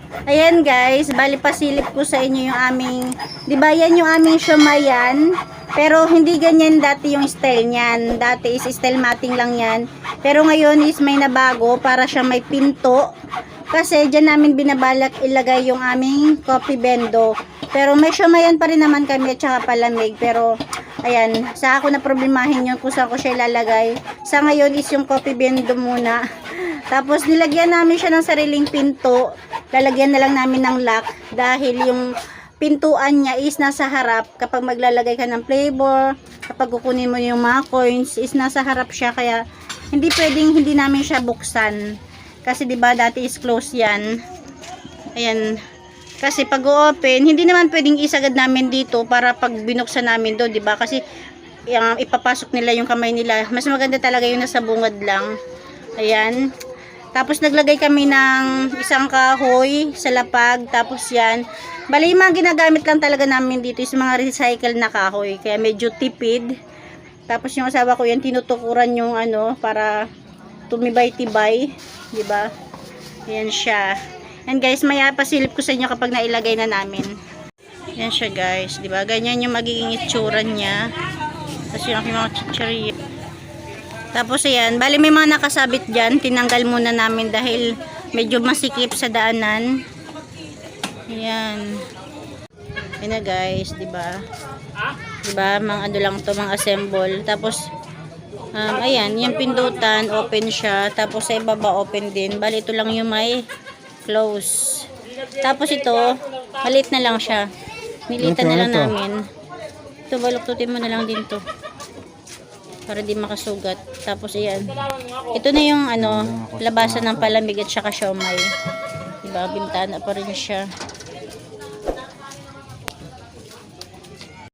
Ayan guys, bali pasilip ko sa inyo yung aming, di ba yan yung aming siomay. Pero hindi ganyan dati yung style niyan. Dati is style matting lang yan. Pero ngayon is may nabago para siya may pinto. Kasi dyan namin binabalak ilagay yung aming coffee bendo. Pero may siyomayan pa rin naman kami at saka palamig. Pero ayan, sa ako na problemahin yun kung saan ko siya ilalagay. Sa ngayon is yung coffee bendo muna. Tapos nilagyan namin siya ng sariling pinto. Lalagyan na lang namin ng lock dahil yung pintuan niya is nasa harap. Kapag maglalagay ka ng flavor, kapag kukunin mo yung mga coins, is nasa harap siya. Kaya hindi pwedeng hindi namin siya buksan. Kasi 'di ba dati is close 'yan. Ayan. Kasi pag open, hindi naman pwedeng isagad namin dito para pag binuksan namin do, 'di ba? Kasi yung ipapasok nila yung kamay nila. Mas maganda talaga yung nasa bungad lang. Ayan. Tapos naglagay kami ng isang kahoy sa lapag. Tapos yan. Bali yung mga ginagamit lang talaga namin dito is mga recycle na kahoy. Kaya medyo tipid. Tapos yung asawa ko yan tinutukuran yung ano para tumibay-tibay. Diba? Yan siya. And guys, maya pasilip ko sa inyo kapag nailagay na namin. Yan siya guys. Diba? Ganyan yung magiging itsura niya. Tapos yung aking mga chichirya. Tapos ayan, bali may mga nakasabit dyan, tinanggal muna namin dahil medyo masikip sa daanan. Ayan. Ayan na guys, diba? Diba, mga ano lang to, mga assemble. Tapos, ayan, yung pindutan, open siya. Tapos sa ibaba, open din. Bali ito lang yung may close. Tapos ito, maliit na lang siya. Nilitan na lang namin. Ito, baluktutin mo na lang din to. Para di makasugat. Tapos ayan. Ito na yung ano, labasan ng palamig at saka siomay. Diba? Bintana pa rin siya.